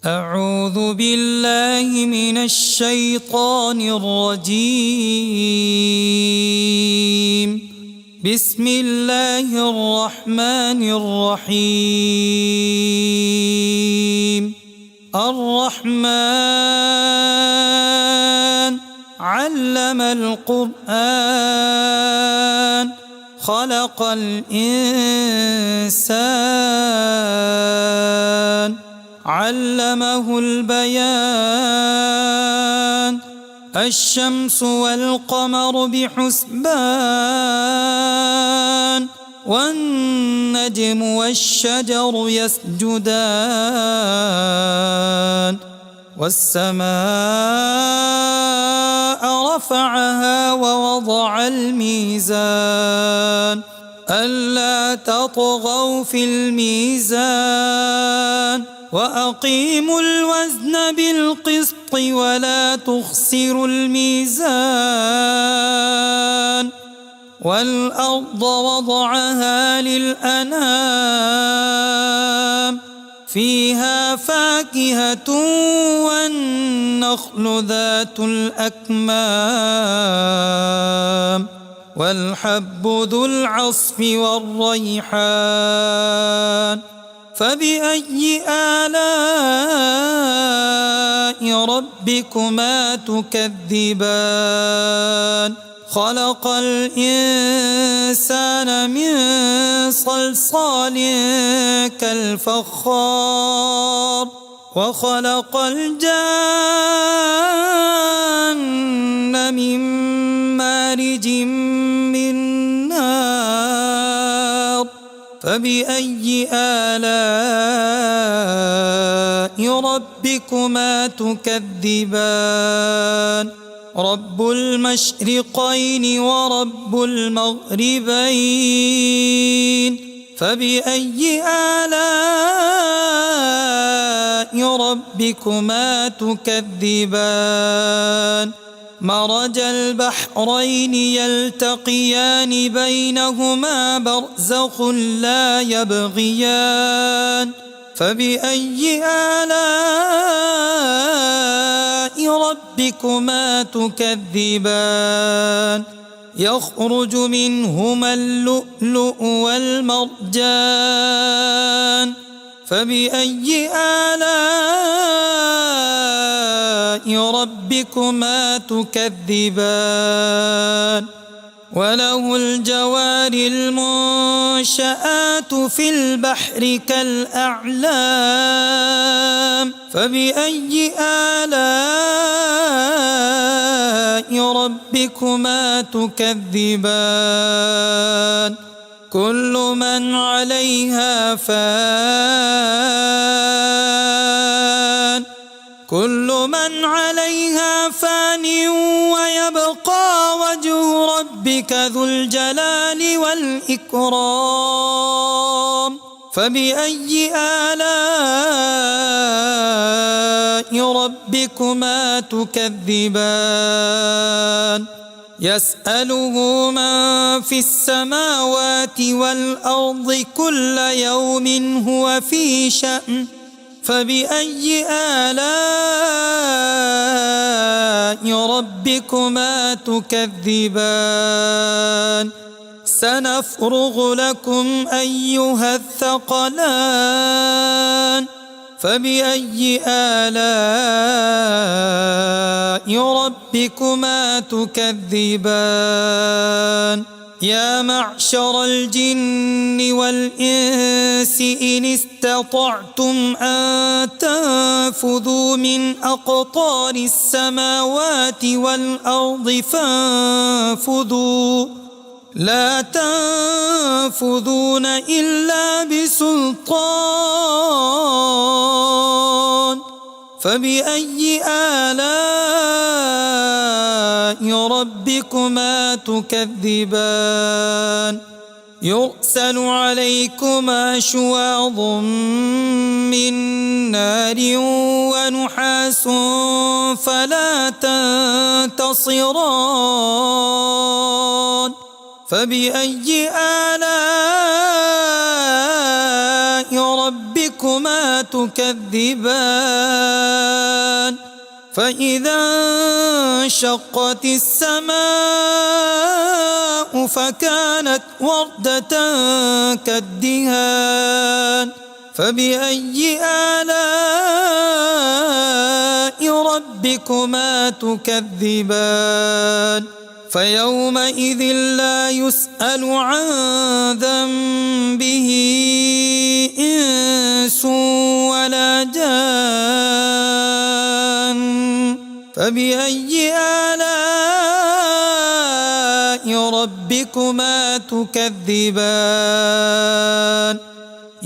أعوذ بالله من الشيطان الرجيم. بسم الله الرحمن الرحيم. الرحمن علم القرآن خلق الإنسان علمه البيان. الشمس والقمر بحسبان والنجم والشجر يسجدان والسماء رفعها ووضع الميزان ألا تطغوا في الميزان وأقيموا الوزن بالقسط ولا تخسروا الميزان. والأرض وضعها للأنام فيها فاكهة والنخل ذات الأكمام والحب ذو العصف والريحان. فبأي آلاء ربكما تكذبان؟ خلق الإنسان من صلصال كالفخار وخلق الجان من مارج من نار. فبأي آلاء ربكما تكذبان؟ رب المشرقين ورب المغربين. فبأي آلاء ربكما تكذبان؟ مرج البحرين يلتقيان بينهما برزخ لا يبغيان. فبأي آلاء ربكما تكذبان؟ يخرج منهما اللؤلؤ والمرجان. فبأي آلاء ربكما تكذبان؟ وله الجوار المنشآت في البحر كالأعلام. فبأي آلاء ربكما تكذبان؟ كل من عليها فان ويبقى وجه ربك ذو الجلال والإكرام. فبأي آلاء ربكما تكذبان؟ يسأله من في السماوات والأرض كل يوم هو في شأن. فبأي آلاء ربكما تكذبان؟ سنفرغ لكم أيها الثقلان. فبأي آلاء ربكما تكذبان؟ يا معشر الجن والإنس إن استطعتم أن تنفذوا من أقطار السماوات والأرض فانفذوا لا تنفذون إلا بسلطان. فبأي آلاء ربكما تكذبان؟ يرسل عليكما شواظ من نار ونحاس فلا تنتصران. فبأي آلاء ربكما تكذبان فإذا انشقت السماء فكانت وردة كالدهان فبأي آلاء ربكما تكذبان فيومئذ لا يسأل عن ذنبه إنس ولا جان فبأي آلاء ربكما تكذبان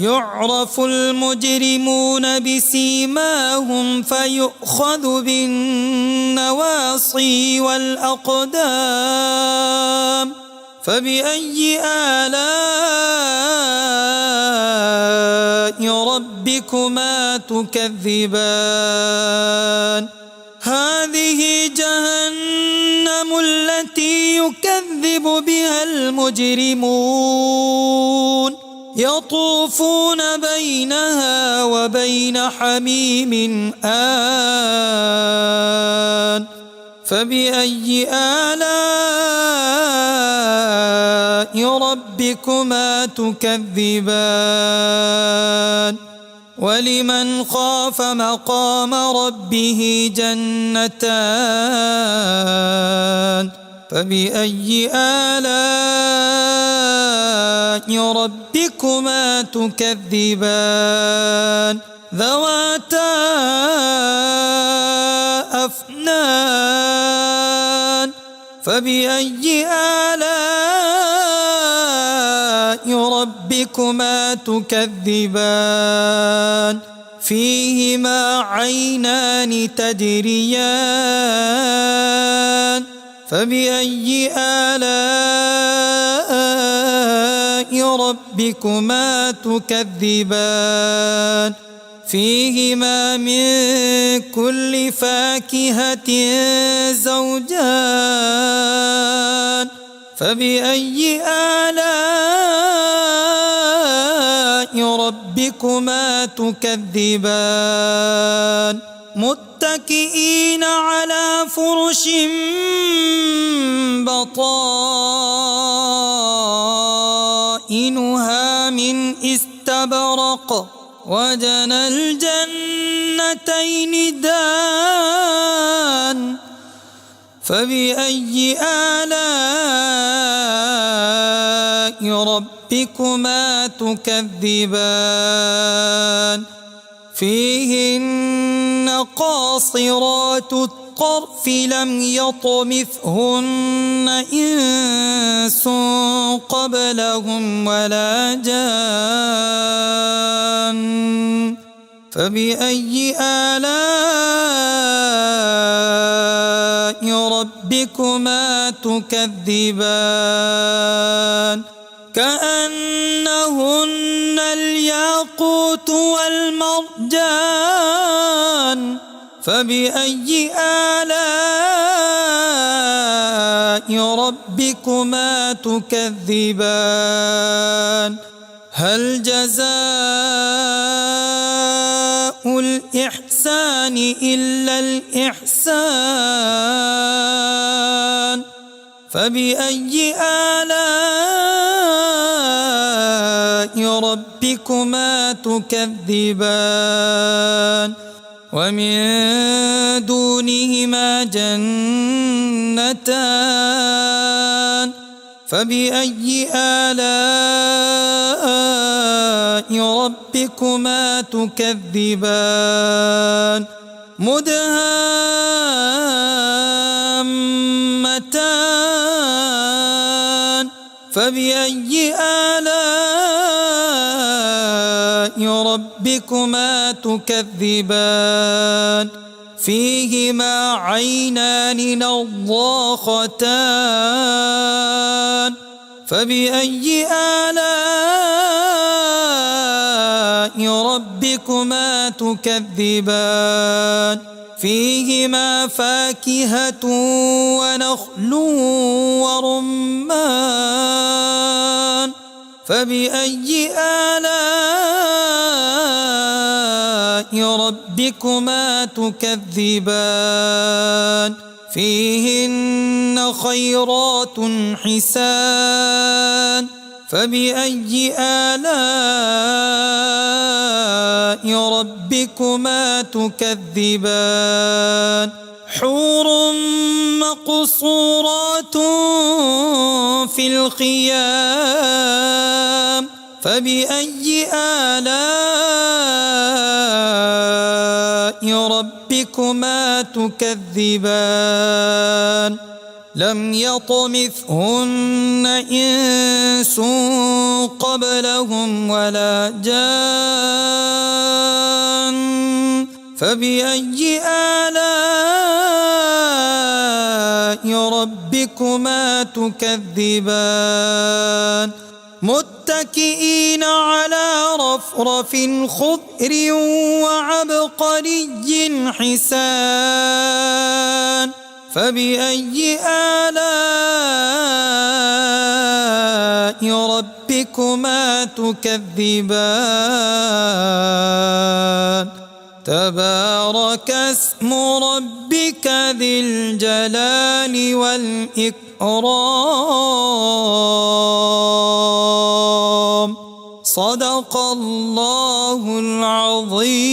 يعرف المجرمون بسيماهم فيؤخذ بالنواصي والأقدام فبأي آلاء ربكما تكذبان هذه جهنم التي يكذب بها المجرمون يطوفون بينها وبين حميم آن فبأي آلاء ربكما تكذبان ولمن خاف مقام ربه جنتان فبأي آلاء ربكما تكذبان ذواتا أفنان فبأي آلاء ربكما تكذبان فيهما عينان تجريان فبأي آلاء ربكما تكذبان فيهما من كل فاكهة زوجان فبأي آلاء ربكما تكذبان متكئين على فرش بطائنها من استبرق وجنى الجنتين دان فبأي آلاء ربكما تكذبان فيهن قاصرات الطرف لم يطمثهن إنس قبلهم ولا جان فبأي آلاء ربكما تكذبان كأنهن الياقوت والمرجان فبأي آلاء ربكما تكذبان هل جزاء الإحسان إلا الإحسان فبأي آلاء ربكما تكذبان ومن دونهما جنتان فبأي آلاء ربكما تكذبان مدهامتان فبأي آلاء ربكما تكذبان فيهما عينان نضاختان فبأي آلاء ربكما تكذبان فيهما فاكهة ونخل ورمان فبأي ربكما تكذبان فيهن خيرات حسان فبأي آلاء ربكما تكذبان حور مقصورات في الخيام فبأي آلاء ربكما تكذبان لم يطمثهن إنس قبلهم ولا جان فبأي آلاء ربكما تكذبان متكئين على رفرف خضر وعبقري حسان فبأي آلاء ربكما تكذبان تبارك اسم ربك ذي الجلال والإكرام صدق الله العظيم.